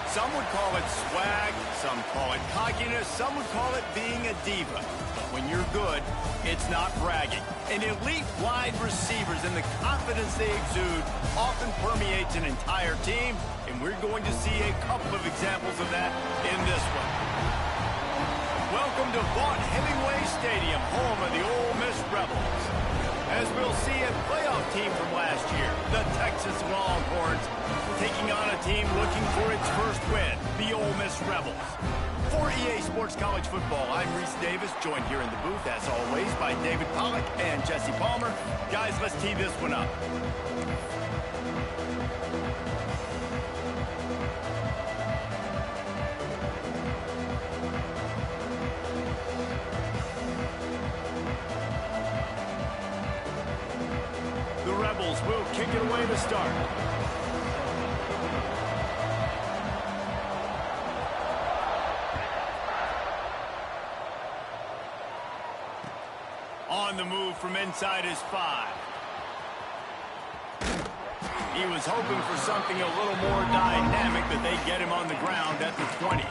Some would call it swag, some call it cockiness, some would call it being a diva. But when you're good, it's not bragging. And elite wide receivers and the confidence they exude often permeates an entire team, and we're going to see a couple of examples of that in this one. Welcome to Vaught Hemingway Stadium, home of the Ole Miss Rebels. As we'll see a playoff team from last year, the Texas Longhorns, taking on a team looking for its first win, the Ole Miss Rebels. For EA Sports College Football, I'm Reese Davis, joined here in the booth, as always, by David Pollack and Jesse Palmer. Guys, let's tee this one up. The Rebels will kick it away to start. On the move from inside his 5. He was hoping for something a little more dynamic, but they get him on the ground at the 20.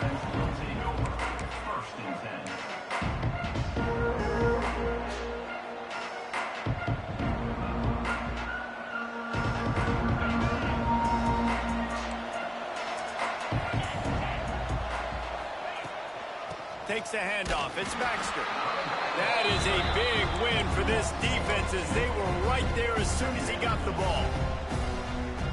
Takes a handoff. It's Baxter. That is a big win for this defense as they were right there as soon as he got the ball.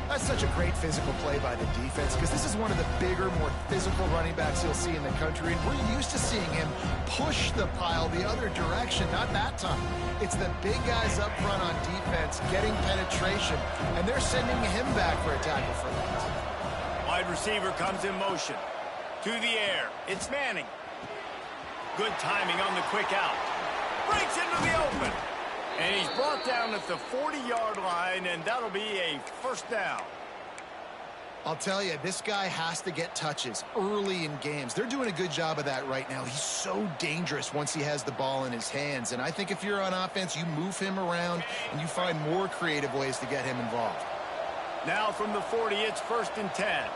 That's such a great physical play by the defense because this is one of the bigger, more physical running backs you'll see in the country, and we're used to seeing him push the pile the other direction. Not that time. It's the big guys up front on defense getting penetration, and they're sending him back for a tackle for that. Wide receiver comes in motion. To the air. It's Manning. Good timing on the quick out. Breaks into the open. And he's brought down at the 40-yard line, and that'll be a first down. I'll tell you, this guy has to get touches early in games. They're doing a good job of that right now. He's so dangerous once he has the ball in his hands. And I think if you're on offense, you move him around, and you find more creative ways to get him involved. Now from the 40, it's 1st and 10.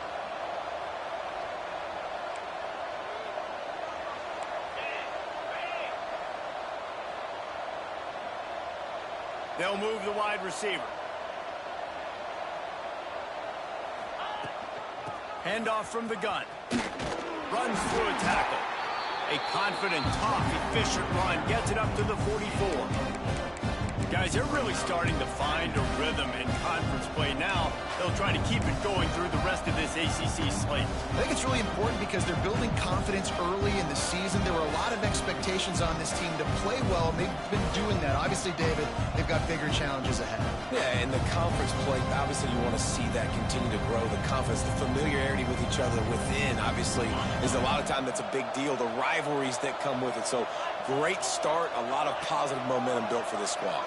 They'll move the wide receiver. Handoff from the gun. Runs through a tackle. A confident, tough, efficient run. Gets it up to the 44. Guys, they're really starting to find a rhythm in conference play now. They'll try to keep it going through the rest of this ACC slate. I think it's really important because they're building confidence early in the season. There were a lot of expectations on this team to play well, and they've been doing that. Obviously, David, they've got bigger challenges ahead. Yeah, in the conference play, obviously you want to see that continue to grow. The confidence, the familiarity with each other within, obviously, is a lot of time that's a big deal. The rivalries that come with it. So, great start, a lot of positive momentum built for this squad.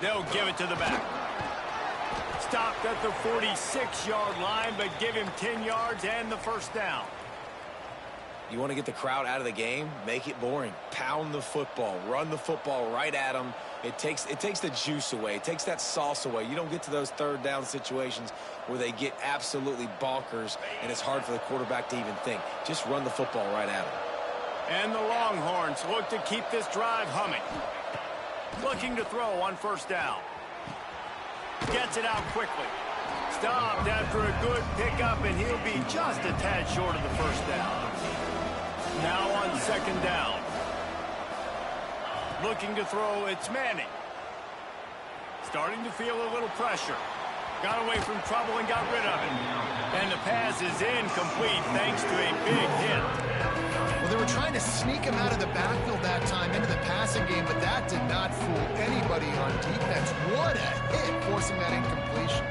They'll give it to the back. Stopped at the 46-yard line, but give him 10 yards and the first down. You want to get the crowd out of the game? Make it boring. Pound the football. Run the football right at them. It takes the juice away. It takes that sauce away. You don't get to those third down situations where they get absolutely bonkers, and it's hard for the quarterback to even think. Just run the football right at them. And the Longhorns look to keep this drive humming. Looking to throw on 1st down. Gets it out quickly. Stopped after a good pickup, and he'll be just a tad short of the 1st down. Now on 2nd down. Looking to throw, it's Manning. Starting to feel a little pressure. Got away from trouble and got rid of it. And the pass is incomplete thanks to a big hit. Well, they were trying to sneak him out of the backfield that time into the passing game, but that did not fool anybody on defense. What a hit, forcing that incompletion.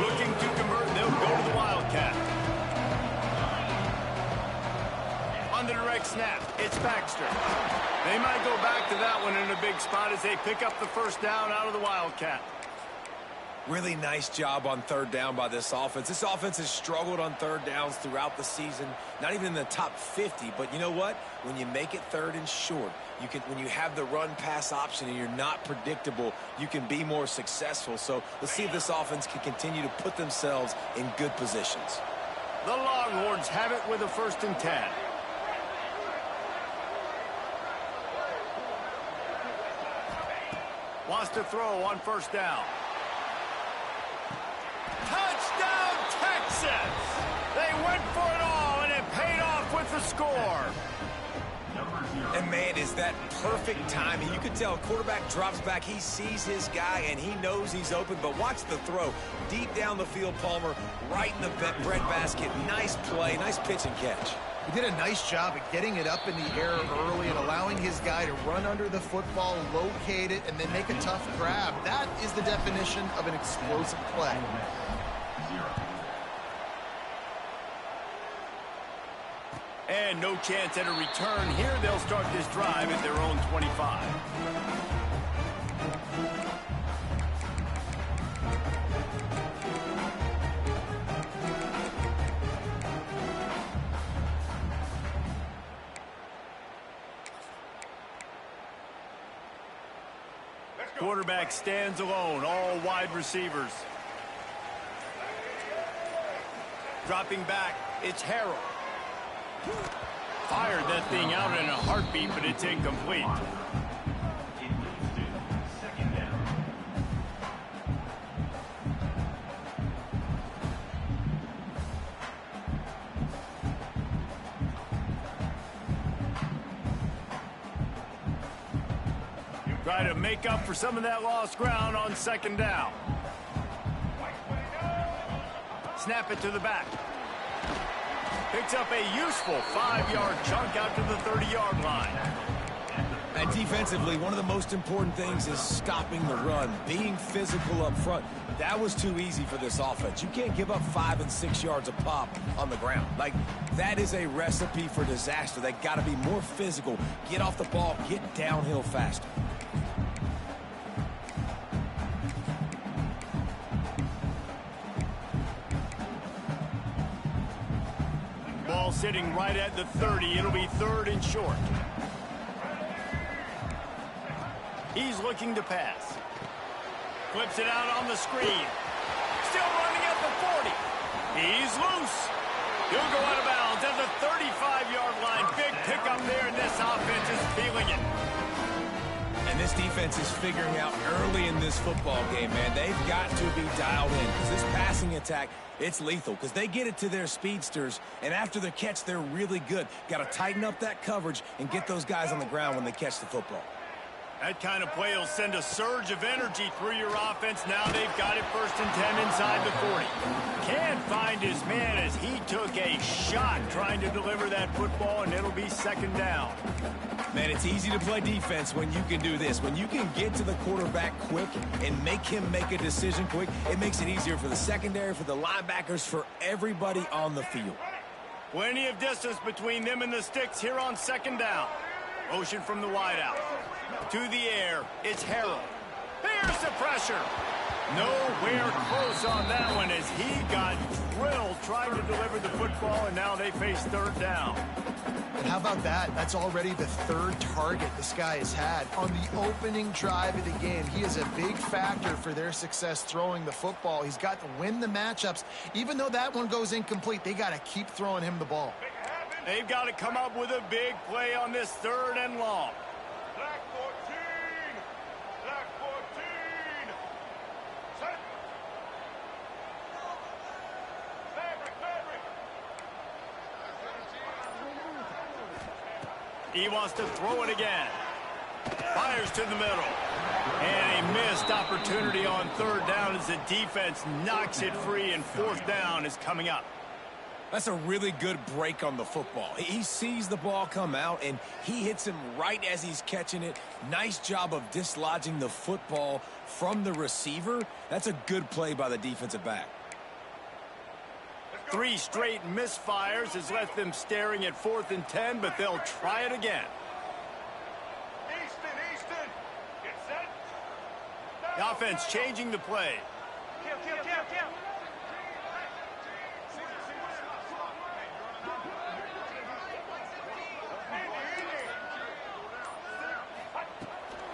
Looking to convert, they'll go to the Wildcat. On the direct snap, it's Baxter. They might go back to that one in a big spot as they pick up the 1st down out of the Wildcat. Really nice job on third down by this offense. This offense has struggled on third downs throughout the season. Not even in the top 50, but you know what? When you make it third and short, when you have the run-pass option and you're not predictable, you can be more successful. So let's see if this offense can continue to put themselves in good positions. The Longhorns have it with a 1st and 10. Wants to throw on 1st down. Touchdown, Texas! They went for it all, and it paid off with the score. And, man, is that perfect timing. You can tell quarterback drops back. He sees his guy, and he knows he's open. But watch the throw. Deep down the field, Palmer, right in the breadbasket. Nice play, nice pitch and catch. He did a nice job at getting it up in the air early and allowing his guy to run under the football, locate it, and then make a tough grab. That is the definition of an explosive play. And no chance at a return here. They'll start this drive at their own 25. Quarterback stands alone, all wide receivers. Dropping back, it's Harrell. Fired that thing out in a heartbeat, but it's incomplete. Try to make up for some of that lost ground on 2nd down. Snap it to the back. Picks up a useful 5-yard chunk out to the 30-yard line. And defensively, one of the most important things is stopping the run, being physical up front. That was too easy for this offense. You can't give up 5 and 6 yards a pop on the ground. Like, that is a recipe for disaster. They got to be more physical, get off the ball, get downhill faster. Ball sitting right at the 30. It'll be 3rd and short. He's looking to pass. Flips it out on the screen. Still running at the 40. He's loose. He'll go out of bounds at the 35-yard line. Big pickup there, and this offense is feeling it. And this defense is figuring out early in this football game, man. They've got to be dialed in because this passing attack, it's lethal because they get it to their speedsters, and after the catch, they're really good. Got to tighten up that coverage and get those guys on the ground when they catch the football. That kind of play will send a surge of energy through your offense. Now they've got it 1st and 10 inside the 40. Can't find his man as he took a shot trying to deliver that football, and it'll be 2nd down. Man, it's easy to play defense when you can do this. When you can get to the quarterback quick and make him make a decision quick, it makes it easier for the secondary, for the linebackers, for everybody on the field. Plenty of distance between them and the sticks here on 2nd down. Motion from the wideout. To the air, it's Harrell. There's the pressure. Nowhere close on that one as he got drilled trying to deliver the football, and now they face 3rd down. And how about that? That's already the 3rd target this guy has had. On the opening drive of the game, he is a big factor for their success throwing the football. He's got to win the matchups. Even though that one goes incomplete, they got to keep throwing him the ball. They've got to come up with a big play on this 3rd and long. Black 14! Black 14! Set! Fabric! He wants to throw it again. Fires to the middle. And a missed opportunity on 3rd down as the defense knocks it free, and 4th down is coming up. That's a really good break on the football. He sees the ball come out, and he hits him right as he's catching it. Nice job of dislodging the football from the receiver. That's a good play by the defensive back. 3 straight misfires has left them staring at 4th and 10, but they'll try it again. Easton! Get set! The offense changing the play.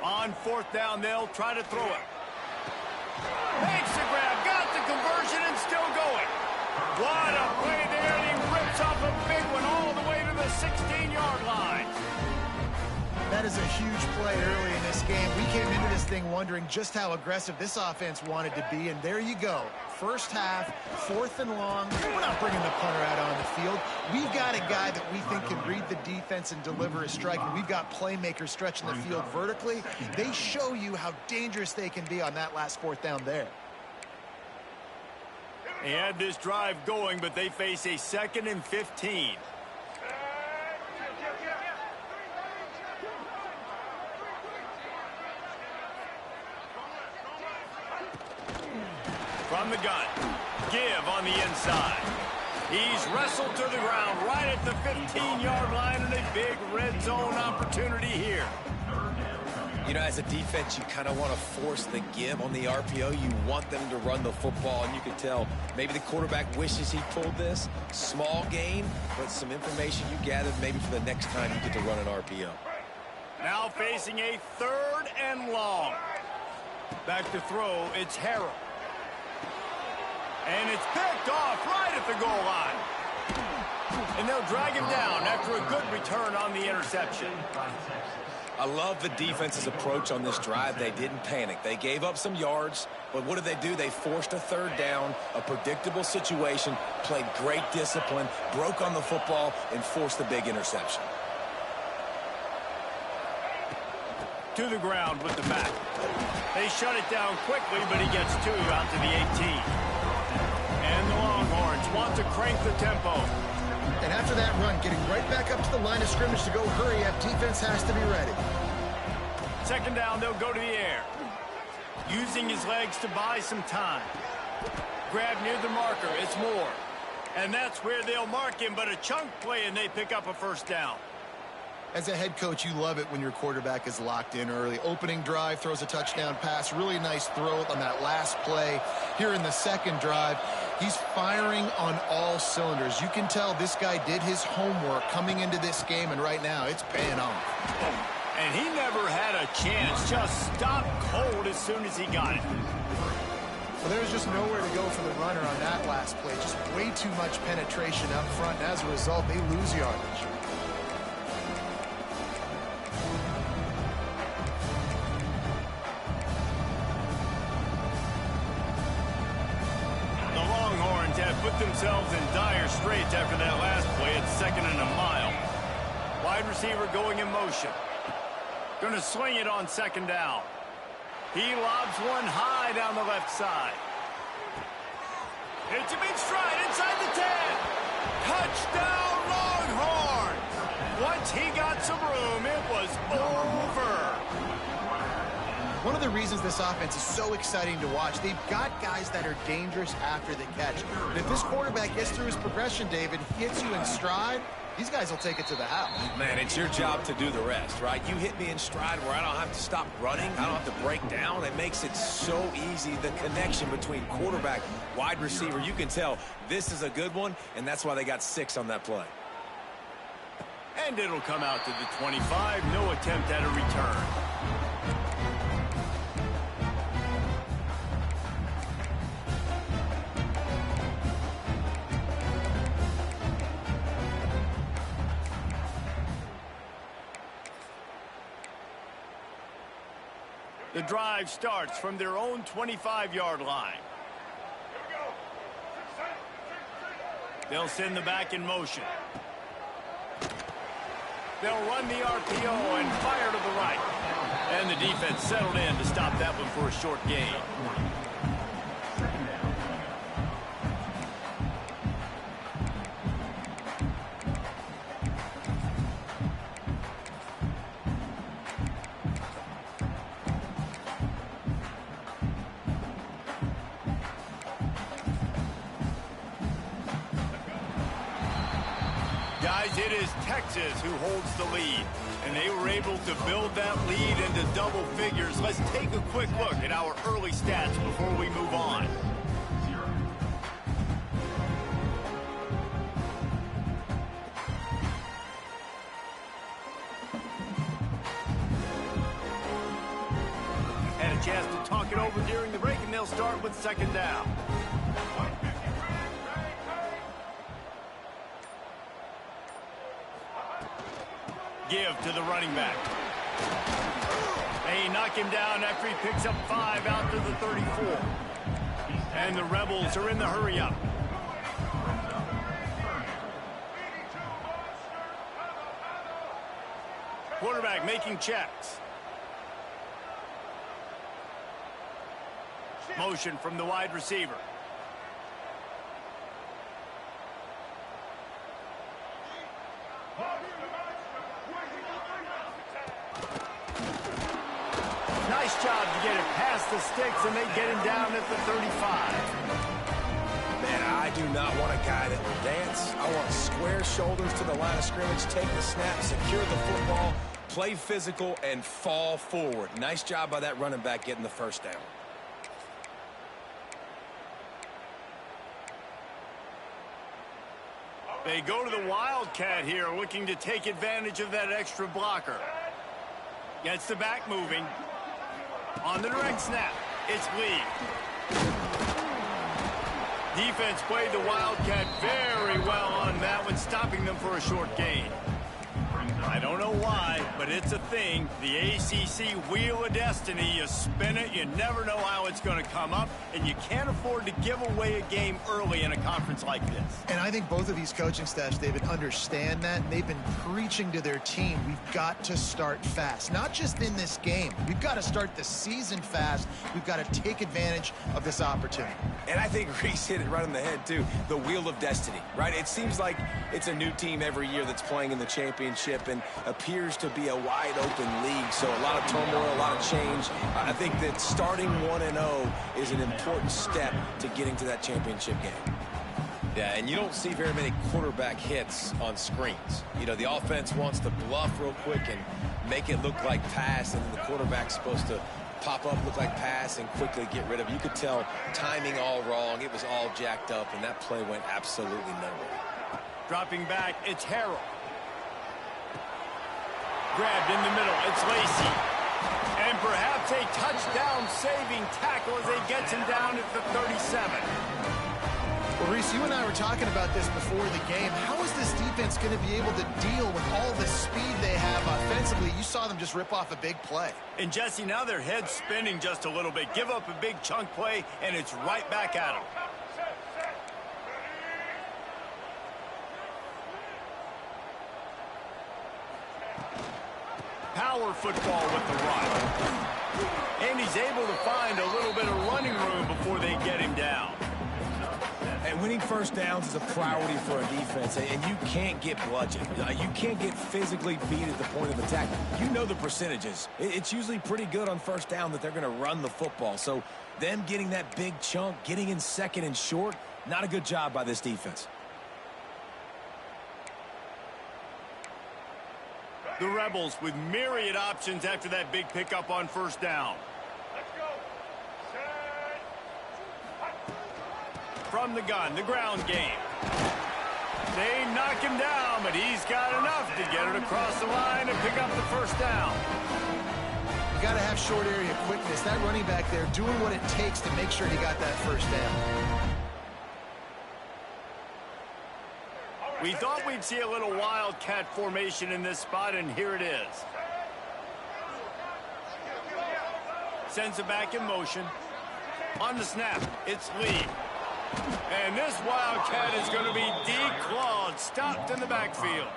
On fourth down, they'll try to throw it. Makes the grab, got the conversion, and still going. What a play there, and he rips off a big one all the way to the 16-yard line. That is a huge play early in this game. We came into this thing wondering just how aggressive this offense wanted to be, and there you go. First half, 4th and long. We're not bringing the punter out on the field. We've got a guy that we think can read the defense and deliver a strike, and we've got playmakers stretching the field vertically. They show you how dangerous they can be on that last 4th down there. They had this drive going, but they face a 2nd and 15. From the gun, give on the inside. He's wrestled to the ground right at the 15-yard line, and a big red zone opportunity here. You know, as a defense, you kind of want to force the give on the RPO. You want them to run the football, and you can tell maybe the quarterback wishes he pulled this. Small gain, but some information you gathered maybe for the next time you get to run an RPO. Now facing a 3rd and long. Back to throw, it's Yerrrrr. And it's picked off right at the goal line. And they'll drag him down after a good return on the interception. I love the defense's approach on this drive. They didn't panic. They gave up some yards, but what did they do? They forced a 3rd down, a predictable situation, played great discipline, broke on the football, and forced the big interception. To the ground with the back. They shut it down quickly, but he gets 2 out to the 18. And the Longhorns want to crank the tempo. And after that run, getting right back up to the line of scrimmage to go hurry up, defense has to be ready. 2nd down, they'll go to the air. Using his legs to buy some time. Grab near the marker, it's Moore. And that's where they'll mark him, but a chunk play, and they pick up a 1st down. As a head coach, you love it when your quarterback is locked in early. Opening drive, throws a touchdown pass. Really nice throw on that last play. Here in the 2nd drive, he's firing on all cylinders. You can tell this guy did his homework coming into this game, and right now it's paying off. And he never had a chance. Just stopped cold as soon as he got it. Well, there's just nowhere to go for the runner on that last play. Just way too much penetration up front, and as a result, they lose yardage. Put themselves in dire straits after that last play at 2nd and a mile. Wide receiver going in motion. Going to swing it on 2nd down. He lobs one high down the left side. It's a big stride inside the 10. Touchdown Longhorns. Once he got some room, it was over. One of the reasons this offense is so exciting to watch, they've got guys that are dangerous after the catch. And if this quarterback gets through his progression, David, hits you in stride, these guys will take it to the house. Man, it's your job to do the rest, right? You hit me in stride where I don't have to stop running. I don't have to break down. It makes it so easy, the connection between quarterback, wide receiver. You can tell this is a good one, and that's why they got 6 on that play. And it'll come out to the 25. No attempt at a return. The drive starts from their own 25-yard line. They'll send the back in motion. They'll run the RPO and fire to the right. And the defense settled in to stop that one for a short gain. Guys, it is Texas who holds the lead, and they were able to build that lead into double figures. Let's take a quick look at our early stats before we move on. chance to talk it over during the break, and they'll start with second down. Give to the running back. They knock him down after he picks up 5 out to the 34. And the Rebels are in the hurry-up. Quarterback making checks. Motion from the wide receiver. Nice job to get it past the sticks, and they get him down at the 35. Man, I do not want a guy that will dance. I want square shoulders to the line of scrimmage, take the snap, secure the football, play physical, and fall forward. Nice job by that running back getting the first down. They go to the Wildcat here, looking to take advantage of that extra blocker. Gets the back moving. On the direct snap, it's Lee. Defense played the Wildcat very well on that one, stopping them for a short gain. I don't know why, but it's a thing. The ACC Wheel of Destiny, you spin it, you never know how it's going to come up, and you can't afford to give away a game early in a conference like this. And I think both of these coaching staffs, David, understand that, and they've been preaching to their team, we've got to start fast. Not just in this game. We've got to start the season fast. We've got to take advantage of this opportunity. And I think Reese hit it right on the head, too. The Wheel of Destiny, right? It seems like it's a new team every year that's playing in the championship and appears to be a wide-open league. So a lot of turmoil, a lot of change. I think that starting 1-0 is an important step to getting to that championship game. Yeah, and you don't see very many quarterback hits on screens. You know, the offense wants to bluff real quick and make it look like pass, and then the quarterback's supposed to pop up, look like pass, and quickly get rid of it. You could tell timing all wrong. It was all jacked up, and that play went absolutely nowhere. Dropping back, it's Harrell. Grabbed in the middle, it's Lacey. And perhaps a touchdown-saving tackle as they gets him down at the 37. Well, Reese, you and I were talking about this before the game. How is this defense going to be able to deal with all the speed they have offensively? You saw them just rip off a big play. And, Jesse, now their head's spinning just a little bit. Give up a big chunk play, and it's right back at them. Power football with the run. And he's able to find a little bit of running room before they get him down. And winning first downs is a priority for a defense, and you can't get bludgeoned. You can't get physically beat at the point of attack. You know the percentages. It's usually pretty good on first down that they're going to run the football. So them getting that big chunk, getting in second and short, not a good job by this defense. The Rebels with myriad options after that big pickup on first down. Let's go. From the gun, the ground game. They knock him down, but he's got enough to get it across the line and pick up the first down. You got to have short area quickness. That running back there doing what it takes to make sure he got that first down. We thought we'd see a little Wildcat formation in this spot, and here it is. Sends it back in motion. On the snap, it's Lee. And this Wildcat is going to be declawed, stopped in the backfield.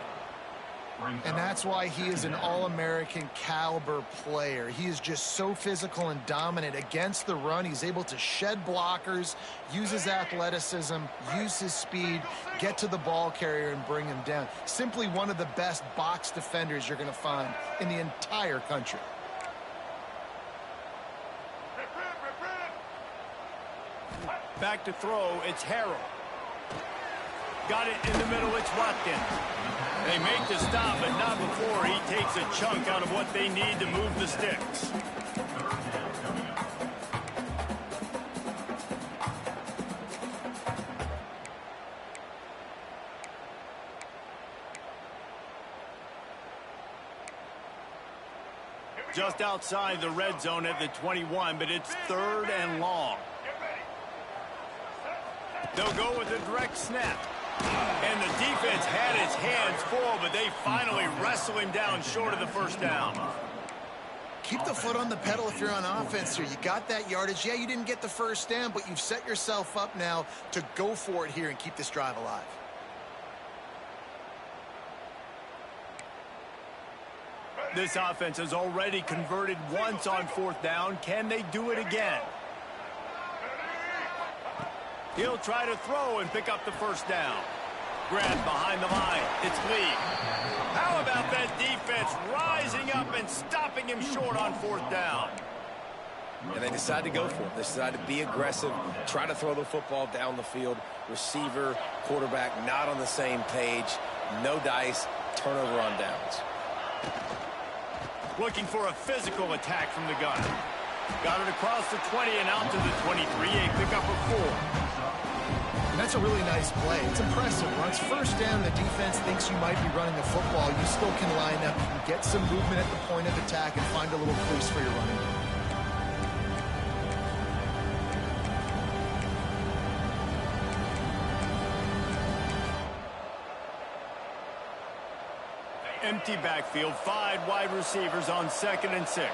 And that's why he is an All-American caliber player. He is just so physical and dominant against the run. He's able to shed blockers, use his athleticism, use his speed, get to the ball carrier and bring him down. Simply one of the best box defenders you're going to find in the entire country. Back to throw, it's Harrell. Got it in the middle, it's Watkins. They make the stop, but not before he takes a chunk out of what they need to move the sticks. Just outside the red zone at the 21, but it's 3rd and long. They'll go with a direct snap. And the defense had his hands full, but they finally wrestle him down short of the first down. Keep the foot on the pedal if you're on offense here. You got that yardage. Yeah, you didn't get the first down, but you've set yourself up now to go for it here and keep this drive alive. This offense has already converted once on 4th down. Can they do it again? He'll try to throw and pick up the first down. Grabbed behind the line. It's Lee. How about that defense rising up and stopping him short on 4th down? And they decide to go for it. They decide to be aggressive, try to throw the football down the field. Receiver, quarterback, not on the same page. No dice, turnover on downs. Looking for a physical attack from the gun. Got it across the 20 and out to the 23. A pickup of 4. And that's a really nice play. It's impressive. Once first down, the defense thinks you might be running the football. You still can line up. You can get some movement at the point of attack and find a little crease for your running game. Empty backfield, 5 wide receivers on 2nd and 6.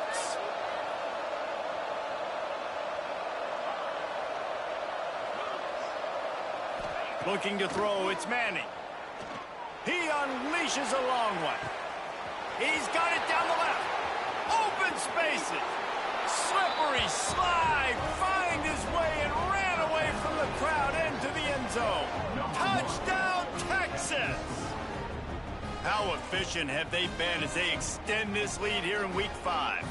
Looking to throw, it's Manning. He unleashes a long one. He's got it down the left. Open spaces. Slippery slide. Find his way and ran away from the crowd into the end zone. Touchdown, Texas! How efficient have they been as they extend this lead here in Week 5?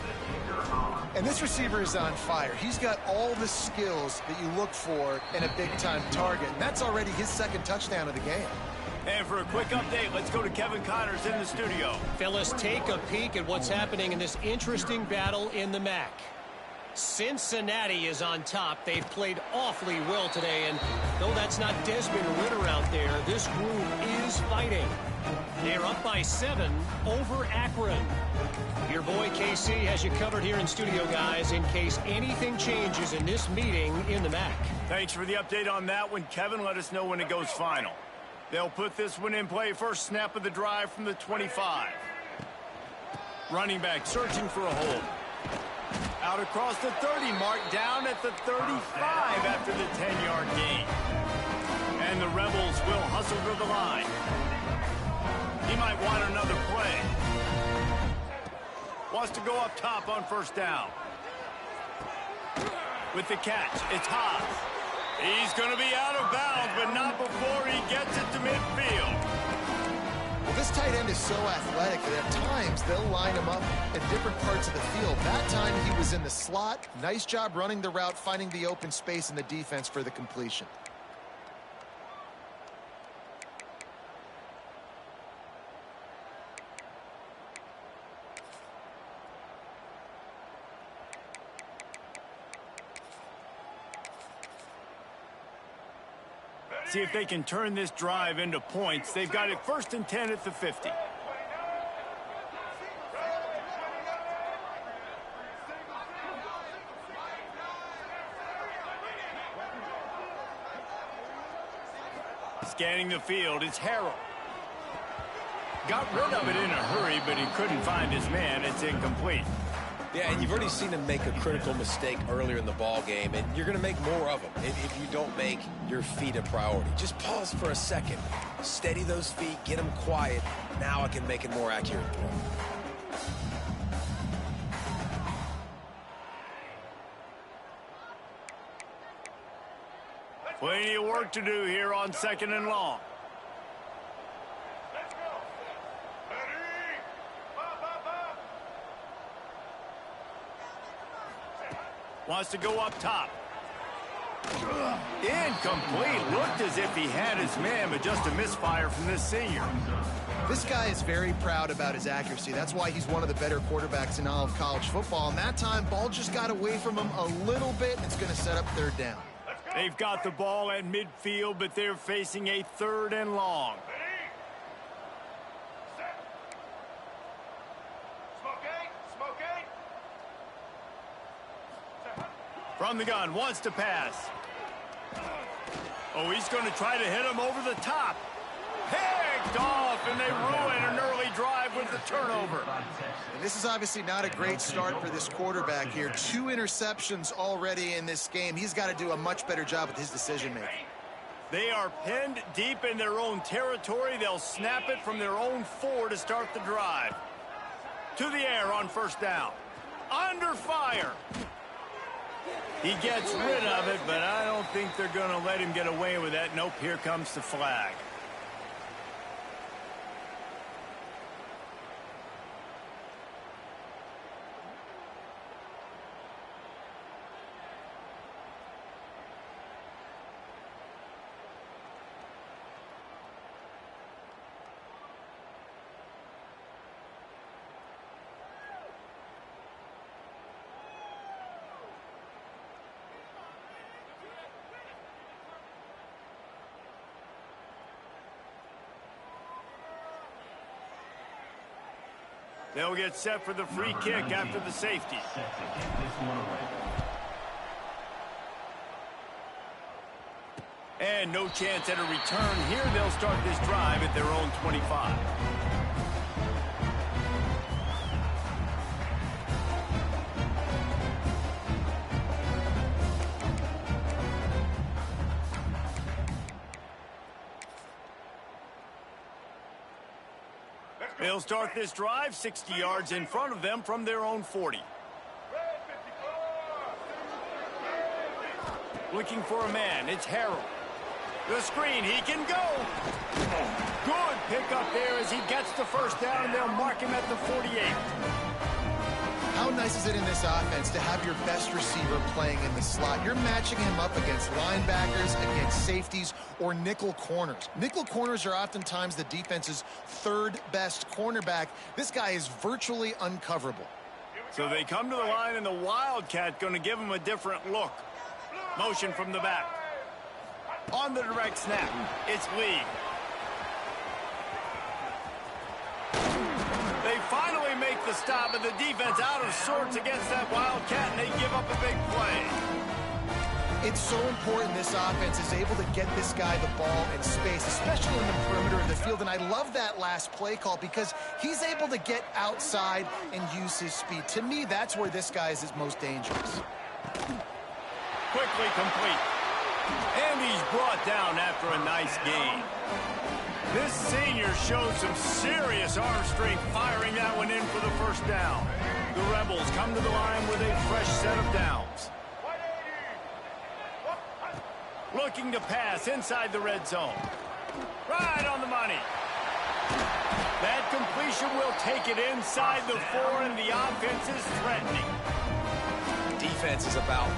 And this receiver is on fire. He's got all the skills that you look for in a big-time target. And that's already his 2nd touchdown of the game. And for a quick update, let's go to Kevin Connors in the studio. Fellas, take a peek at what's happening in this interesting battle in the MAC. Cincinnati is on top. They've played awfully well today, and though that's not Desmond Ridder out there, this group is fighting. They're up by 7 over Akron. Your boy KC has you covered here in studio, guys, in case anything changes in this meeting in the MAC. Thanks for the update on that one, Kevin. Let us know when it goes final. They'll put this one in play. First snap of the drive from the 25. Running back searching for a hole. Out across the 30 mark, down at the 35 after the 10-yard gain. And the Rebels will hustle to the line. He might want another play. Wants to go up top on first down. With the catch, it's Haas. He's going to be out of bounds, but not before he gets it to midfield. Well, this tight end is so athletic that at times they'll line him up at different parts of the field. That time he was in the slot. Nice job running the route, finding the open space in the defense for the completion. See if they can turn this drive into points. They've got it 1st and 10 at the 50. Scanning the field, it's Harrell. Got rid of it in a hurry, but he couldn't find his man. It's incomplete. Yeah, and you've already seen him make a critical mistake earlier in the ball game, and you're going to make more of them if you don't make your feet a priority. Just pause for a second. Steady those feet, get them quiet. Now I can make it more accurate. Plenty of work to do here on 2nd and long. Wants to go up top. Incomplete. Looked as if he had his man, but just a misfire from this senior. This guy is very proud about his accuracy. That's why he's one of the better quarterbacks in all of college football. And that time, ball just got away from him a little bit. It's going to set up 3rd down. They've got the ball at midfield, but they're facing a 3rd and long. from the gun, wants to pass. Oh, he's going to try to hit him over the top. Picked off, and they ruin an early drive with the turnover. And this is obviously not a great start for this quarterback here. 2 interceptions already in this game. He's got to do a much better job with his decision-making. They are pinned deep in their own territory. They'll snap it from their own 4 to start the drive. To the air on first down. Under fire. He gets rid of it, but I don't think they're going to let him get away with that. Nope, here comes the flag. They'll get set for the free kick after the safety. And no chance at a return here. They'll start this drive at their own 25. They'll start this drive 60 yards in front of them from their own 40. Looking for a man, it's Harold. The screen, he can go. Good pick up there as he gets the first down, and they'll mark him at the 48. How nice is it in this offense to have your best receiver playing in the slot? You're matching him up against linebackers, against safeties, or nickel corners. Nickel corners are oftentimes the defense's 3rd best cornerback. This guy is virtually uncoverable. So they come to the line, and the Wildcat going to give him a different look. Motion from the back. On the direct snap, it's Lee. They finally make the stop, and the defense out of sorts against that Wildcat, and they give up a big play. It's so important this offense is able to get this guy the ball in space, especially in the perimeter of the field. And I love that last play call because he's able to get outside and use his speed. To me, that's where this guy is his most dangerous. Quickly complete. And he's brought down after a nice gain. This senior showed some serious arm strength firing that one in for the first down. The Rebels come to the line with a fresh set of downs. Looking to pass inside the red zone. Right on the money. That completion will take it inside the 4, and the offense is threatening. Defense is about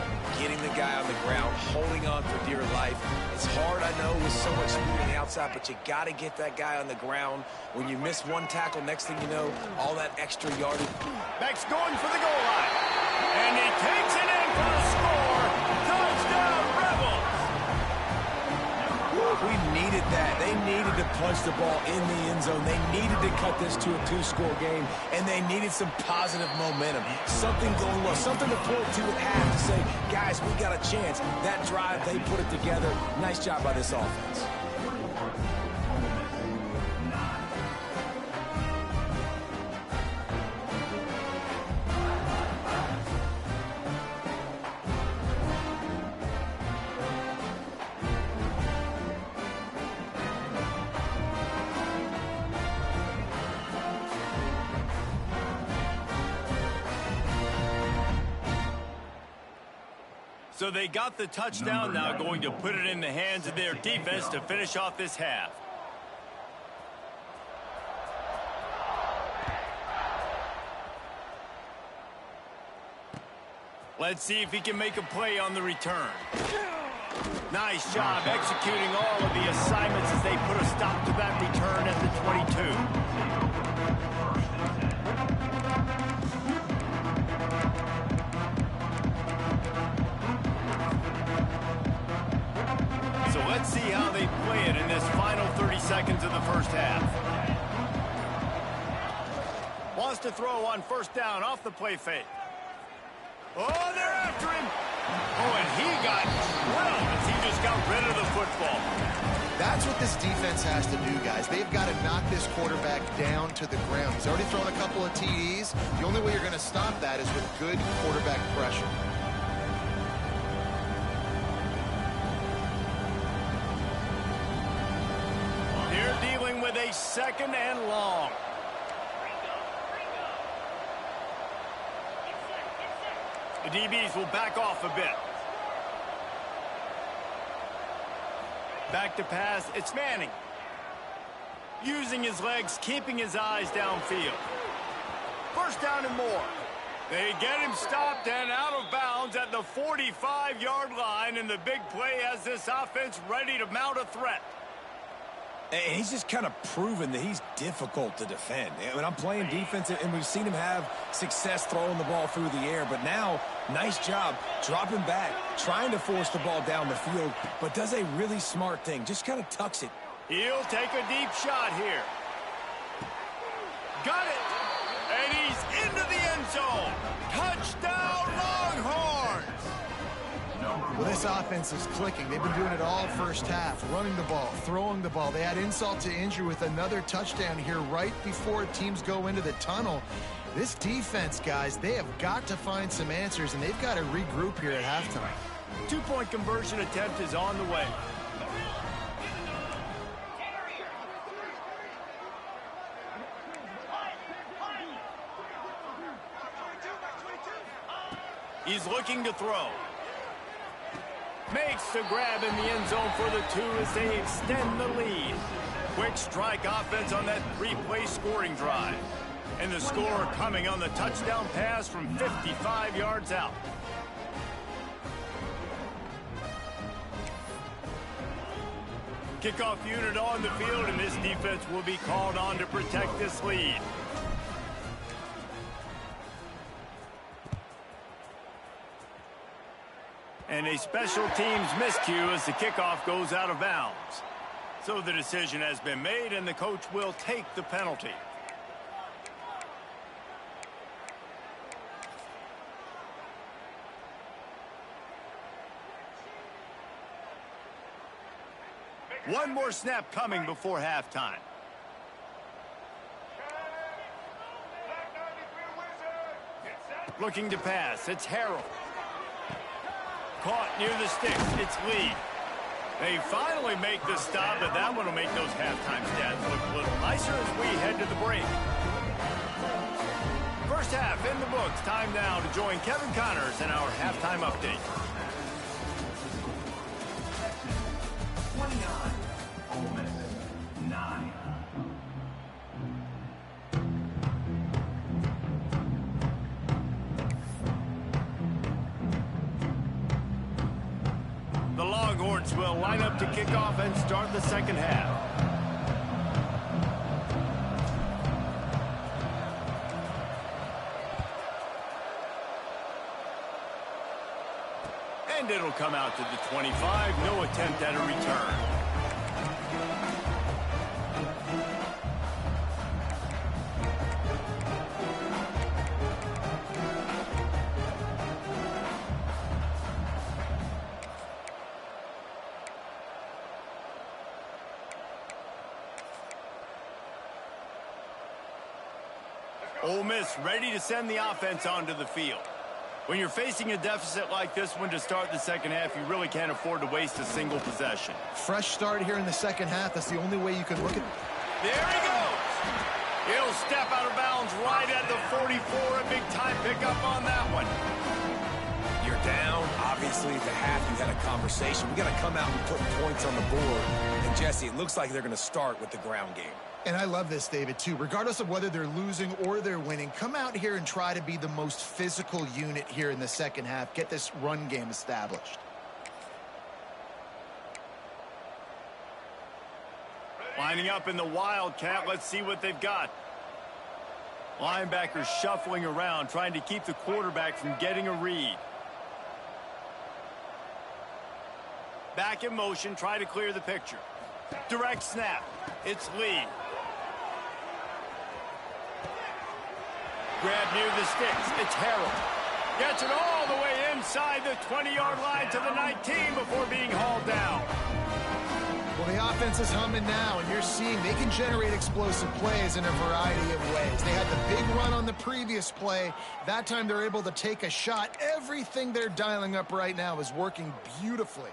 getting the guy on the ground, holding on for dear life. It's hard, I know, with so much speed on the outside, but you got to get that guy on the ground. When you miss one tackle, next thing you know, all that extra yardage. Beck's going for the goal line. And he takes it in for the score. Touchdown, Rebels! We needed that. They needed to punch the ball in the end zone. They needed to cut this to a 2-score game, and they needed some positive momentum. Something going well, something to point to at half to say, guys, we got a chance. That drive, they put it together. Nice job by this offense. So they got the touchdown, now going to put it in the hands of their defense to finish off this half. Let's see if he can make a play on the return. Nice job executing all of the assignments as they put a stop to that return at the 22. So let's see how they play it in this final 30 seconds of the first half. Wants to throw on first down off the play fake. Oh, they're after him. Oh, and he got drilled as he just got rid of the football. That's what this defense has to do, guys. They've got to knock this quarterback down to the ground. He's already thrown a couple of TDs. The only way you're going to stop that is with good quarterback pressure. They're dealing with a 2nd and long. The DBs will back off a bit. Back to pass, it's Manning. Using his legs, keeping his eyes downfield. 1st down and more. They get him stopped and out of bounds at the 45-yard line, and the big play has this offense ready to mount a threat. And he's just kind of proven that he's difficult to defend. I mean, I'm playing defense, and we've seen him have success throwing the ball through the air. But now, nice job dropping back, trying to force the ball down the field, but does a really smart thing. Just kind of tucks it. He'll take a deep shot here. Got it. And he's into the end zone. Touchdown, Longhorns. Well, this offense is clicking. They've been doing it all first half, running the ball, throwing the ball. They had insult to injury with another touchdown here right before teams go into the tunnel. This defense, guys, they have got to find some answers, and they've got to regroup here at halftime. 2-point conversion attempt is on the way. He's looking to throw. Makes the grab in the end zone for the 2 as they extend the lead. Quick strike offense on that 3-play scoring drive. And the score coming on the touchdown pass from 55 yards out. Kickoff unit on the field, and this defense will be called on to protect this lead. And a special teams miscue as the kickoff goes out of bounds. So the decision has been made, and the coach will take the penalty. One more snap coming before halftime. Looking to pass, it's Harrell. Caught near the sticks, it's Lee. They finally make the stop, but that one will make those halftime stats look a little nicer as we head to the break. First half in the books. Time now to join Kevin Connors in our halftime update. 29, Ole Miss 9. The Longhorns will line up to kick off and start the second half. And it'll come out to the 25. No attempt at a return. Ole Miss ready to send the offense onto the field. When you're facing a deficit like this one to start the second half, you really can't afford to waste a single possession. Fresh start here in the second half. That's the only way you can look at it. There he goes. He'll step out of bounds right at the 44. A big-time pickup on that one. You're down. Obviously, at the half, you had a conversation. We got to come out and put points on the board. And, Jesse, it looks like they're going to start with the ground game. And I love this, David, too. Regardless of whether they're losing or they're winning, come out here and try to be the most physical unit here in the second half. Get this run game established. Lining up in the Wildcat. Let's see what they've got. Linebackers shuffling around, trying to keep the quarterback from getting a read. Back in motion, try to clear the picture. Direct snap. It's Lee. Grab near the sticks. It's Harrell. Gets it all the way inside the 20-yard line to the 19 before being hauled down. Well, the offense is humming now, and you're seeing they can generate explosive plays in a variety of ways. They had the big run on the previous play. That time they're able to take a shot. Everything they're dialing up right now is working beautifully.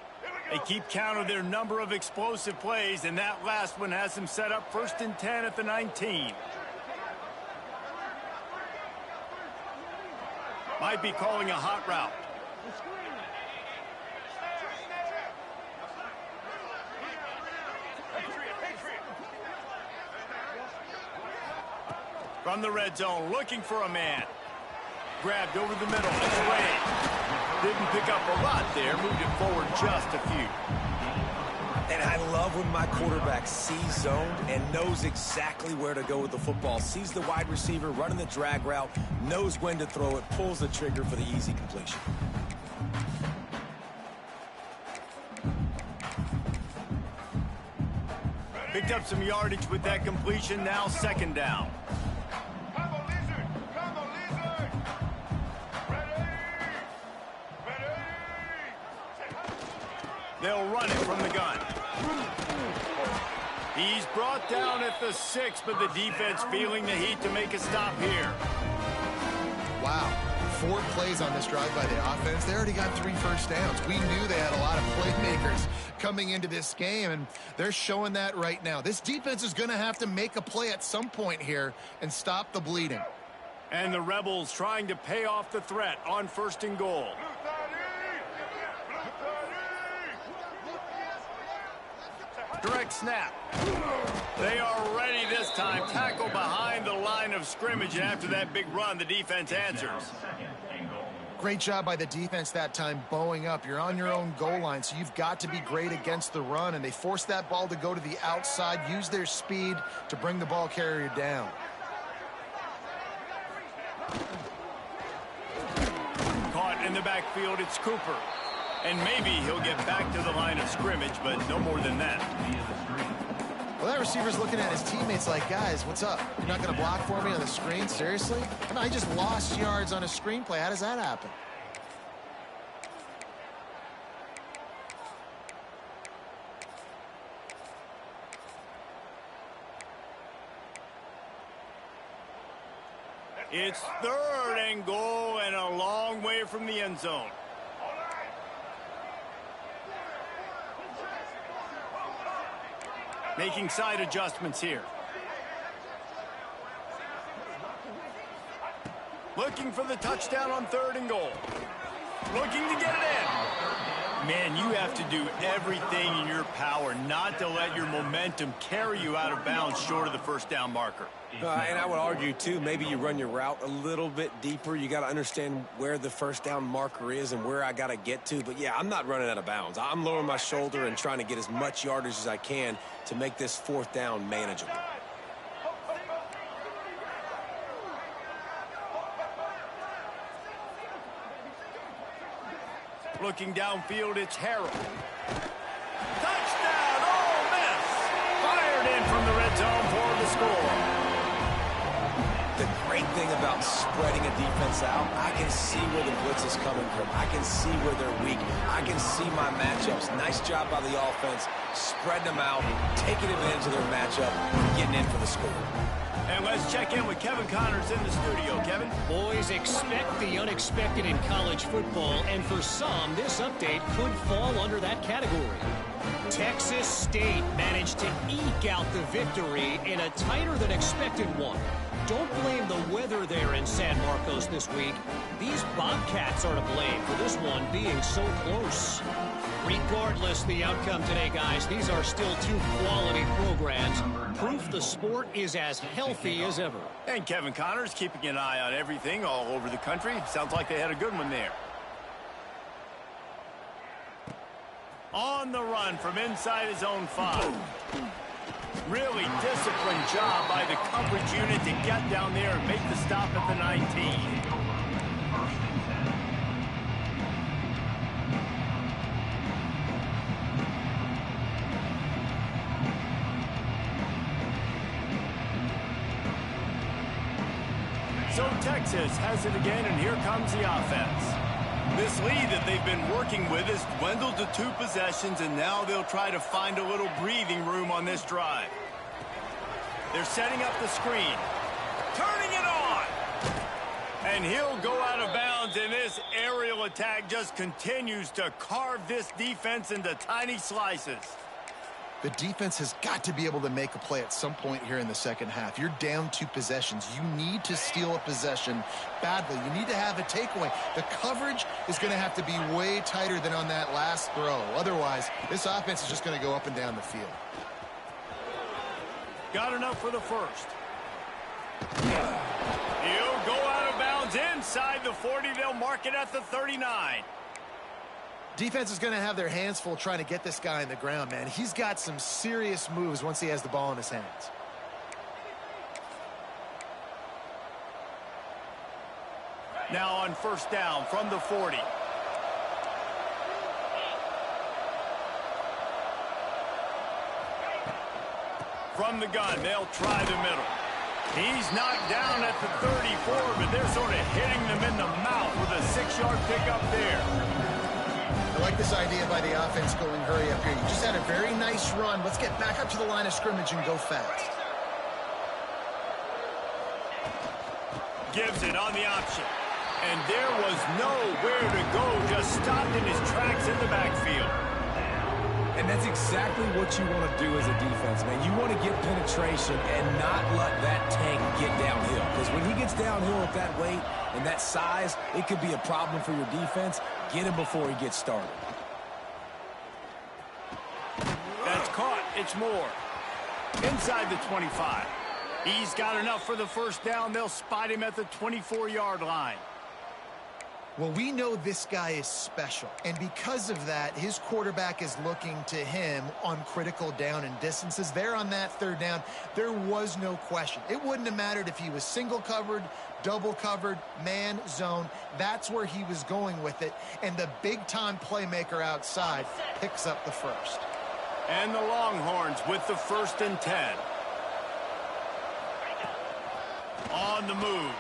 They keep count of their number of explosive plays, and that last one has them set up 1st and 10 at the 19. Might be calling a hot route. From the red zone, looking for a man. Grabbed over the middle. It's away. Didn't pick up a lot there. Moved it forward just a few. And I love when my quarterback sees zone and knows exactly where to go with the football. Sees the wide receiver running the drag route, knows when to throw it, pulls the trigger for the easy completion. Picked up some yardage with that completion. Now 2nd down. Come on, Lizard! Come on, Lizard! Ready! Ready! They'll run it from the gun. He's brought down at the 6, but the defense feeling the heat to make a stop here. Wow. 4 plays on this drive by the offense. They already got 3 first downs. We knew they had a lot of playmakers coming into this game, and they're showing that right now. This defense is going to have to make a play at some point here and stop the bleeding. And the Rebels trying to pay off the threat on 1st and goal. Direct snap. They are ready this time. Tackle behind the line of scrimmage, and after that big run, the defense answers. Great job by the defense that time, bowing up. You're on your own goal line, so you've got to be great against the run, and they forced that ball to go to the outside, use their speed to bring the ball carrier down. Caught in the backfield, it's Cooper. And maybe he'll get back to the line of scrimmage, but no more than that. Well, that receiver's looking at his teammates like, guys, what's up? You're not going to block for me on the screen? Seriously? I mean, I just lost yards on a screenplay. How does that happen? It's 3rd and goal and a long way from the end zone. Making side adjustments here. Looking for the touchdown on 3rd and goal. Looking to get it in. Man, you have to do everything in your power not to let your momentum carry you out of bounds short of the 1st down marker. And I would argue, too, maybe you run your route a little bit deeper. You got to understand where the 1st down marker is and where I got to get to. But, yeah, I'm not running out of bounds. I'm lowering my shoulder and trying to get as much yardage as I can to make this 4th down manageable. Looking downfield, it's Harrell. Touchdown, Ole Miss! Fired in from the red zone for the score. The great thing about spreading a defense out, I can see where the blitz is coming from. I can see where they're weak. I can see my matchups. Nice job by the offense, spreading them out, taking advantage of their matchup, getting in for the score. And let's check in with Kevin Connors in the studio. Kevin? Boys, expect the unexpected in college football, and for some, this update could fall under that category. Texas State managed to eke out the victory in a tighter-than-expected one. Don't blame the weather there in San Marcos this week. These Bobcats are to blame for this one being so close. Regardless the outcome today, guys, these are still 2 quality programs. Proof the sport is as healthy as ever. And Kevin Connors keeping an eye on everything all over the country. Sounds like they had a good one there. On the run from inside his own 5. Really disciplined job by the coverage unit to get down there and make the stop at the 19. So Texas has it again, and here comes the offense. This lead that they've been working with has dwindled to 2 possessions, and now they'll try to find a little breathing room on this drive. They're setting up the screen. Turning it on! And he'll go out of bounds, and this aerial attack just continues to carve this defense into tiny slices. The defense has got to be able to make a play at some point here in the second half. You're down 2 possessions. You need to steal a possession badly. You need to have a takeaway. The coverage is going to have to be way tighter than on that last throw. Otherwise, this offense is just going to go up and down the field. Got enough for the first. He'll go out of bounds inside the 40. They'll mark it at the 39. Defense is going to have their hands full trying to get this guy in the ground, man. He's got some serious moves once he has the ball in his hands. Now on first down from the 40. From the gun, they'll try the middle. He's knocked down at the 34, but they're sort of hitting them in the mouth with a 6-yard pickup there. I like this idea by the offense going hurry up here. You just had a very nice run. Let's get back up to the line of scrimmage and go fast. Gives it on the option. And there was nowhere to go, just stopped in his tracks in the backfield. And that's exactly what you want to do as a defense, man. You want to get penetration and not let that tank get downhill. Because when he gets downhill at that weight and that size, it could be a problem for your defense. Get him before he gets started. That's caught. It's Moore. Inside the 25. He's got enough for the first down. They'll spot him at the 24-yard line. Well, we know this guy is special, and because of that, his quarterback is looking to him on critical down and distances. There on that third down, there was no question. It wouldn't have mattered if he was single covered, double covered, man, zone. That's where he was going with it, and the big-time playmaker outside picks up the first. And the Longhorns with the 1st and 10. On the move.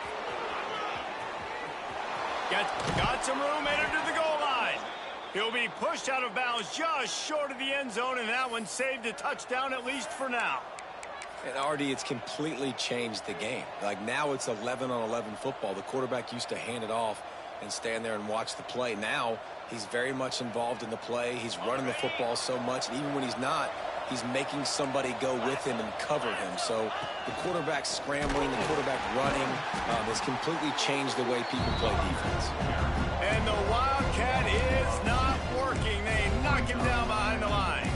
Got some room, headed to the goal line. He'll be pushed out of bounds just short of the end zone, and that one saved a touchdown, at least for now. And Artie, it's completely changed the game. Like now it's 11-on-11 football. The quarterback used to hand it off and stand there and watch the play. Now he's very much involved in the play. He's running the football so much, and even when he's not, he's making somebody go with him and cover him. So the quarterback scrambling, the quarterback running has completely changed the way people play defense. And the Wildcat is not working. They knock him down behind the line.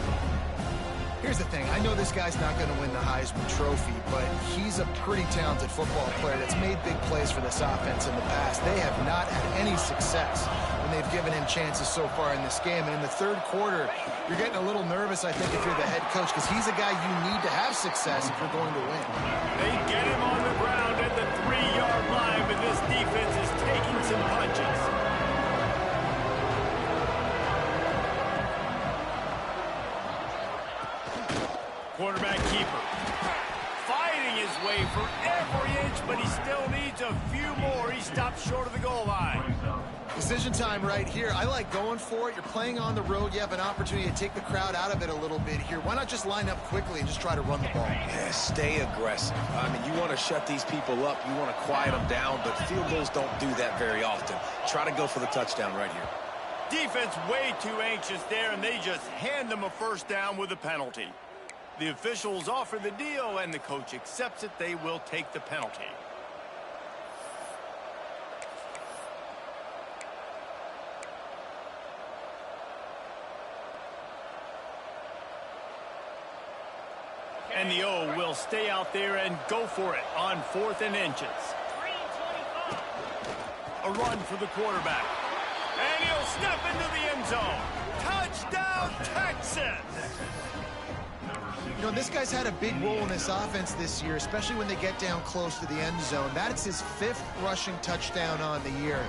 Here's the thing. I know this guy's not going to win the Heisman Trophy, but he's a pretty talented football player that's made big plays for this offense in the past. They have not had any success when they've given him chances so far in this game. And in the third quarter, you're getting a little nervous, I think, if you're the head coach, because he's a guy you need to have success if you're going to win. They get him on the ground at the 3-yard line, but this defense is taking some punches. Quarterback keeper. Fighting his way for every inch, but he still needs a few more. He stops short of the goal line. Decision time right here. I like going for it. You're playing on the road. You have an opportunity to take the crowd out of it a little bit here. Why not just line up quickly and just try to run the ball? Yeah, stay aggressive. I mean, you want to shut these people up. You want to quiet them down, but field goals don't do that very often. Try to go for the touchdown right here. Defense way too anxious there, and they just hand them a first down with a penalty. The officials offer the deal, and the coach accepts it. They will take the penalty. And the O will stay out there and go for it on 4th and inches. A run for the quarterback. And he'll step into the end zone. Touchdown, Texas! You know, this guy's had a big role in this offense this year, especially when they get down close to the end zone. That's his 5th rushing touchdown on the year.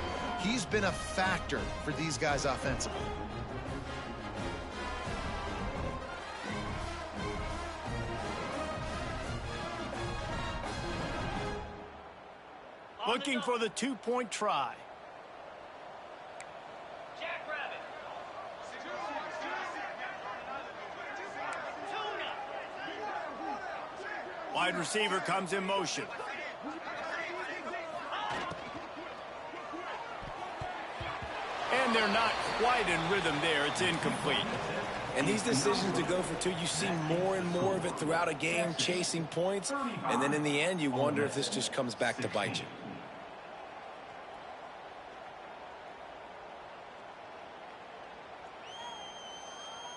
He's been a factor for these guys offensively. Looking for the two-point try. Wide receiver comes in motion. And they're not quite in rhythm there. It's incomplete. And these decisions to go for two, you see more and more of it throughout a game, chasing points. And then in the end, you wonder if this just comes back to bite you.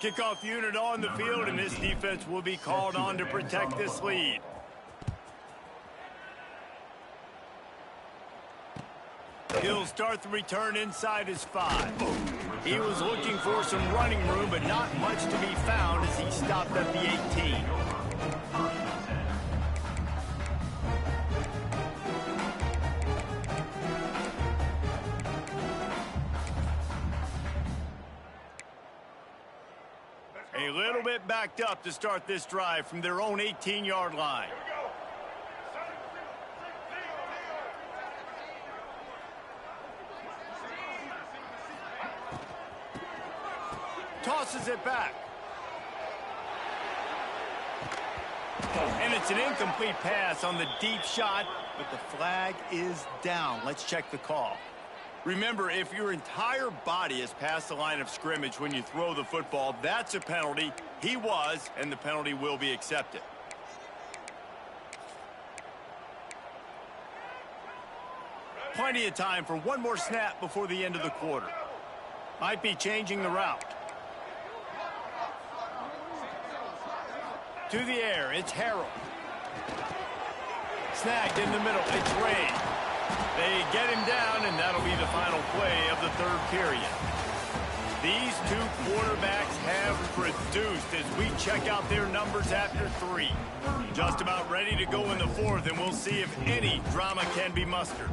Kickoff unit on the field, and this defense will be called on to protect this lead. He'll start the return inside his 5. He was looking for some running room, but not much to be found as he stopped at the 18. A little bit backed up to start this drive from their own 18-yard line. Tosses it back. And it's an incomplete pass on the deep shot, but the flag is down. Let's check the call. Remember, if your entire body is past the line of scrimmage when you throw the football, that's a penalty. He was, and the penalty will be accepted. Plenty of time for one more snap before the end of the quarter. Might be changing the route. To the air, it's Yerrrrr. Snagged in the middle, it's Ray. They get him down, and that'll be the final play of the third period. These two quarterbacks have produced as we check out their numbers after 3. Just about ready to go in the 4th, and we'll see if any drama can be mustered.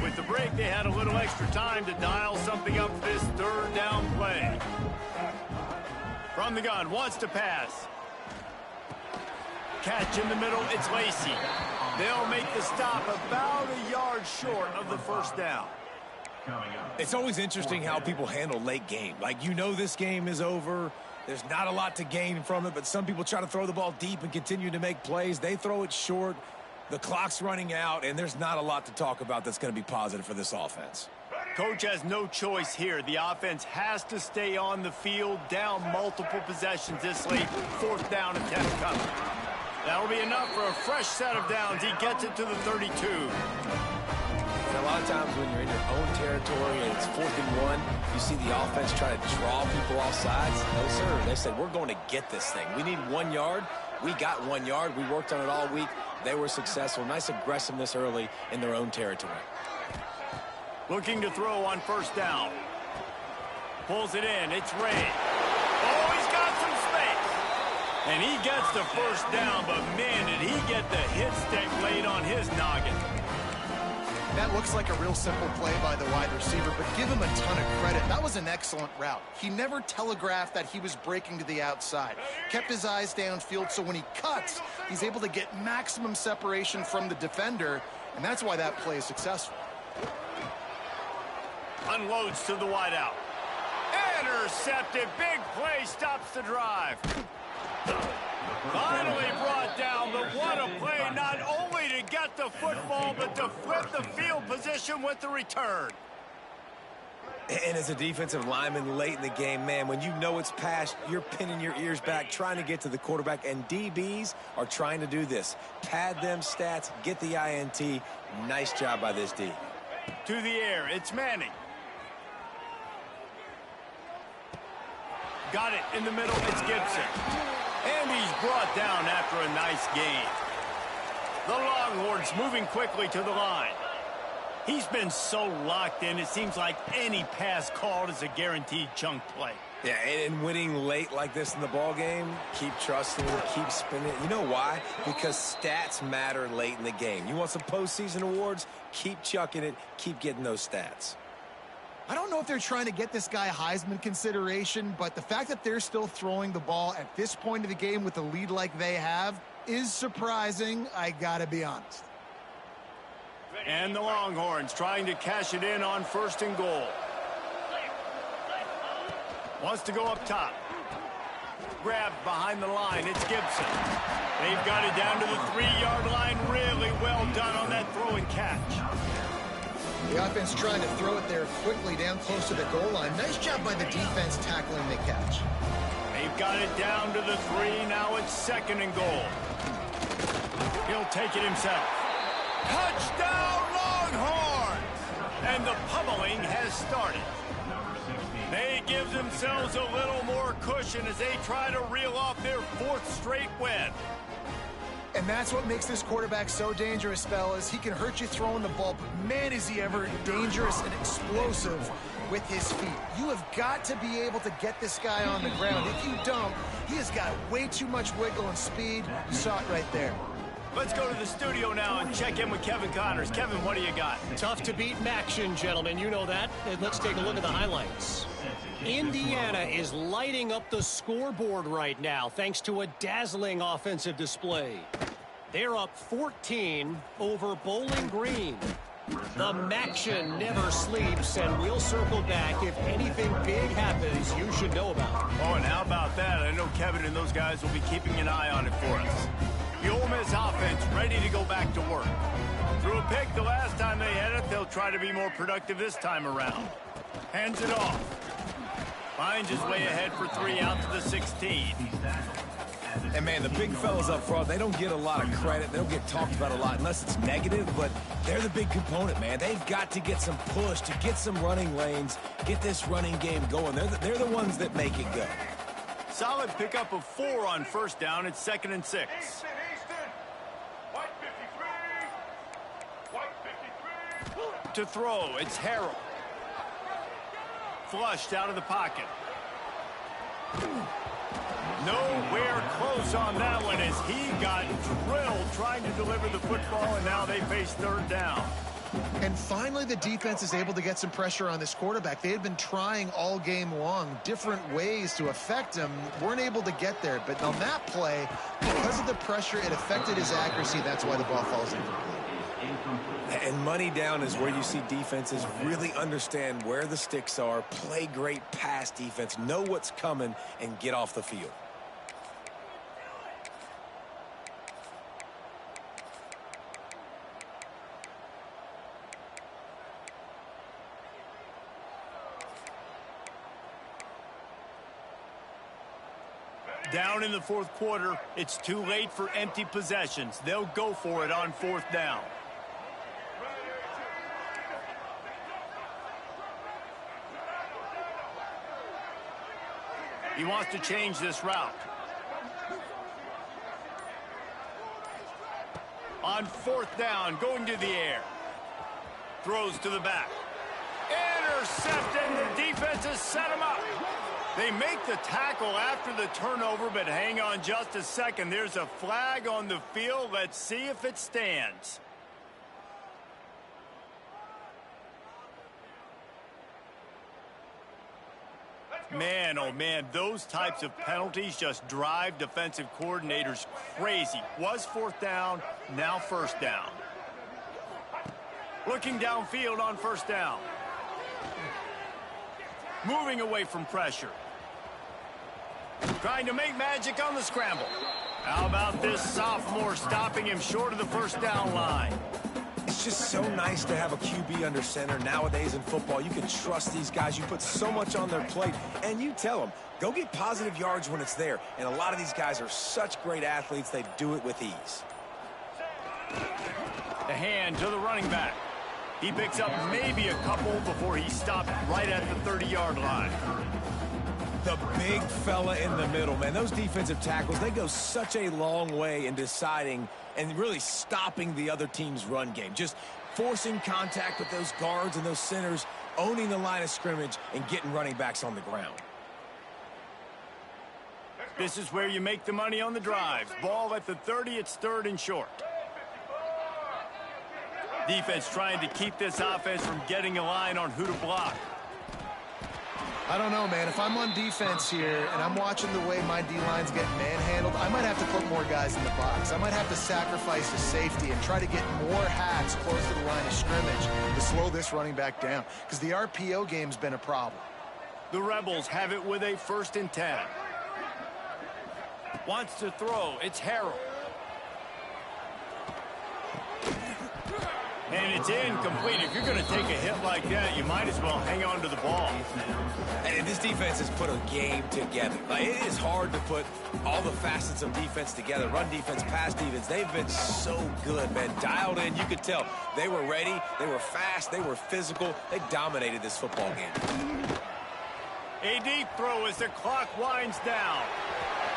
With the break, they had a little extra time to dial something up for this third down play. From the gun, wants to pass. Catch in the middle, it's Lacey. They'll make the stop about a yard short of the first down. It's always interesting how people handle late game. Like, you know this game is over. There's not a lot to gain from it, but some people try to throw the ball deep and continue to make plays. They throw it short. The clock's running out, and there's not a lot to talk about that's going to be positive for this offense. Coach has no choice here. The offense has to stay on the field, down multiple possessions this late. 4th down and 10 coming. That'll be enough for a fresh set of downs. He gets it to the 32. And a lot of times when you're in your own territory and it's 4th and 1, you see the offense try to draw people off sides. No, sir. They said, we're going to get this thing. We need 1 yard. We got 1 yard. We worked on it all week. They were successful. Nice aggressiveness early in their own territory. Looking to throw on 1st down. Pulls it in. It's Ray. Oh, he's got some space. And he gets the 1st down, but man, did he get the hit stick laid on his noggin. That looks like a real simple play by the wide receiver, but give him a ton of credit. That was an excellent route. He never telegraphed that he was breaking to the outside. Kept his eyes downfield, so when he cuts, he's able to get maximum separation from the defender, and that's why that play is successful. Unloads to the wideout. Intercepted. Big play stops the drive. Finally brought down, but what a play, not only to get the football, but to flip the field position with the return. And as a defensive lineman late in the game, man, when you know it's past, you're pinning your ears back, trying to get to the quarterback, and DBs are trying to do this. Pad them stats, get the INT. Nice job by this D. To the air, it's Manning. Got it in the middle, it's Gibson. And he's brought down after a nice gain. The Longhorns moving quickly to the line. He's been so locked in, it seems like any pass called is a guaranteed chunk play. Yeah, and winning late like this in the ball game, keep trusting it, keep spinning it. You know why? Because stats matter late in the game. You want some postseason awards? Keep chucking it, keep getting those stats. I don't know if they're trying to get this guy Heisman consideration, but the fact that they're still throwing the ball at this point of the game with a lead like they have is surprising, I gotta be honest. And the Longhorns trying to cash it in on 1st and goal. Wants to go up top. Grabbed behind the line. It's Gibson. They've got it down to the 3-yard line. Really well done on that throw and catch. The offense trying to throw it there quickly down close to the goal line. Nice job by the defense tackling the catch. They've got it down to the 3. Now it's 2nd and goal. He'll take it himself. Touchdown, Longhorns! And the pummeling has started. They give themselves a little more cushion as they try to reel off their 4th straight win. And that's what makes this quarterback so dangerous, fellas. He can hurt you throwing the ball, but man, is he ever dangerous and explosive with his feet. You have got to be able to get this guy on the ground. If you don't, he has got way too much wiggle and speed. You saw it right there. Let's go to the studio now and check in with Kevin Connors. Kevin, what do you got? Tough to beat Maction, gentlemen. You know that. And let's take a look at the highlights. Indiana is lighting up the scoreboard right now thanks to a dazzling offensive display. They're up 14 over Bowling Green. The Maction never sleeps, and we'll circle back if anything big happens you should know about. Oh, and how about that? I know Kevin and those guys will be keeping an eye on it for us. The Ole Miss offense ready to go back to work. Threw a pick the last time they had it. They'll try to be more productive this time around. Hands it off. Finds his way ahead for 3 out to the 16. And, man, the big fellas up front, they don't get a lot of credit. They don't get talked about a lot unless it's negative, but they're the big component, man. They've got to get some push, to get some running lanes, get this running game going. They're the ones that make it go. Solid pickup of 4 on 1st down. It's 2nd and 6. White 53. White 53. To throw, it's Harrell. Flushed out of the pocket. Nowhere close on that one as he got drilled trying to deliver the football, and now they face 3rd down. And finally, the defense is able to get some pressure on this quarterback. They had been trying all game long different ways to affect him. Weren't able to get there. But on that play, because of the pressure, it affected his accuracy. That's why the ball falls incomplete. And money down is where you see defenses really understand where the sticks are, play great pass defense, know what's coming, and get off the field. Down in the 4th quarter, it's too late for empty possessions. They'll go for it on 4th down. He wants to change this route. On 4th down, going to the air. Throws to the back. Intercepted. The defense has set him up. They make the tackle after the turnover, but hang on just a second. There's a flag on the field. Let's see if it stands. Man, oh man, those types of penalties just drive defensive coordinators crazy. Was 4th down, now 1st down. Looking downfield on 1st down. Moving away from pressure. Trying to make magic on the scramble. How about this sophomore stopping him short of the 1st down line? It's just so nice to have a QB under center. Nowadays in football, you can trust these guys. You put so much on their plate, and you tell them, go get positive yards when it's there. And a lot of these guys are such great athletes, they do it with ease. The hand to the running back. He picks up maybe a couple before he stopped right at the 30-yard line. The big fella in the middle, man. Those defensive tackles, they go such a long way in deciding and really stopping the other team's run game. Just forcing contact with those guards and those centers, owning the line of scrimmage, and getting running backs on the ground. This is where you make the money on the drives. Ball at the 30, it's 3rd and short. Defense trying to keep this offense from getting a line on who to block. I don't know, man. If I'm on defense here and I'm watching the way my D-line's getting manhandled, I might have to put more guys in the box. I might have to sacrifice the safety and try to get more hats close to the line of scrimmage to slow this running back down, because the RPO game's been a problem. The Rebels have it with a 1st and 10. Wants to throw. It's Harrell. And it's incomplete. If you're going to take a hit like that, you might as well hang on to the ball. And this defense has put a game together. Like, it is hard to put all the facets of defense together. Run defense, pass defense. They've been so good, man. Dialed in. You could tell they were ready. They were fast. They were physical. They dominated this football game. A deep throw as the clock winds down.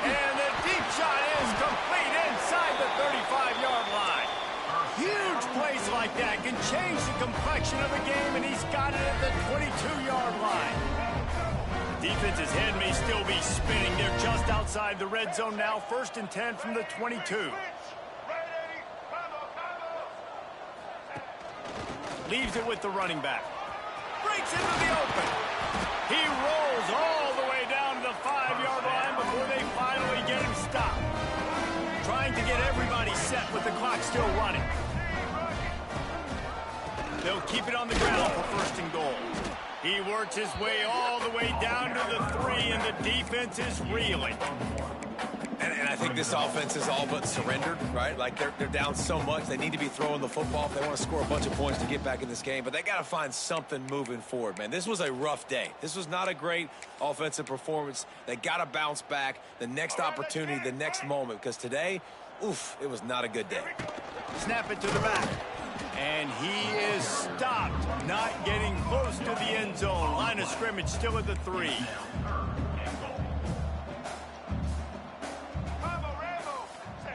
And the deep shot is complete inside the 35-yard line. Huge plays like that can change the complexion of a game, and he's got it at the 22-yard line. Defense's head may still be spinning. They're just outside the red zone now. 1st and 10 from the 22. Leaves it with the running back. Breaks into the open. He rolls all the way down to the 5-yard line before they finally get him stopped. Trying to get everybody set with the clock still running. They'll keep it on the ground for 1st and goal. He works his way all the way down to the 3, and the defense is reeling. And I think this offense is all but surrendered, right? Like, they're down so much. They need to be throwing the football if they want to score a bunch of points to get back in this game. But they got to find something moving forward, man. This was a rough day. This was not a great offensive performance. They got to bounce back the next opportunity, the next moment. Because today, oof, it was not a good day. Snap it to the back. And he is stopped, not getting close to the end zone. Line of scrimmage still at the 3.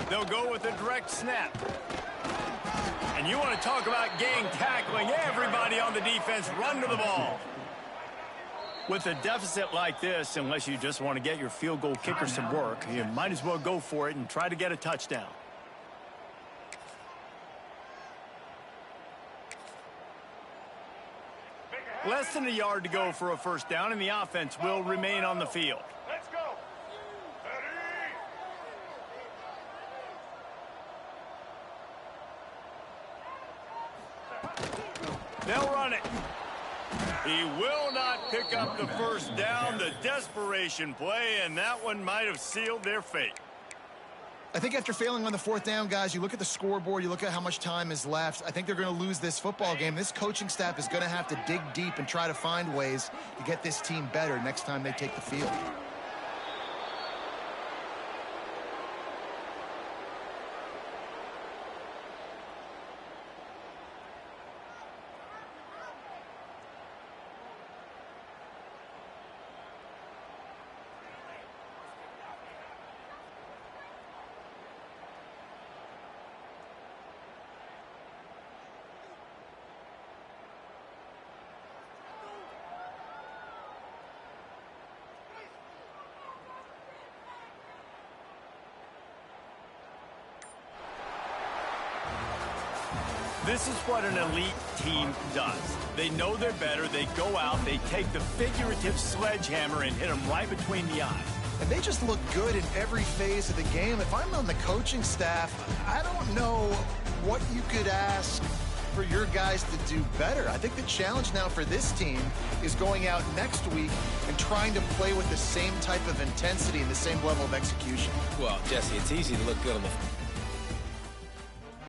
They'll go with a direct snap. And you want to talk about gang tackling. Everybody on the defense run to the ball. With a deficit like this, unless you just want to get your field goal kicker some work, you might as well go for it and try to get a touchdown. Less than a yard to go for a 1st down, and the offense will remain on the field. Let's go. They'll run it. He will not pick up the 1st down. The desperation play, and that one might have sealed their fate. I think after failing on the 4th down, guys, you look at the scoreboard, you look at how much time is left. I think they're going to lose this football game. This coaching staff is going to have to dig deep and try to find ways to get this team better next time they take the field. This is what an elite team does. They know they're better. They go out. They take the figurative sledgehammer and hit them right between the eyes. And they just look good in every phase of the game. If I'm on the coaching staff, I don't know what you could ask for your guys to do better. I think the challenge now for this team is going out next week and trying to play with the same type of intensity and the same level of execution. Well, Jesse, it's easy to look good on the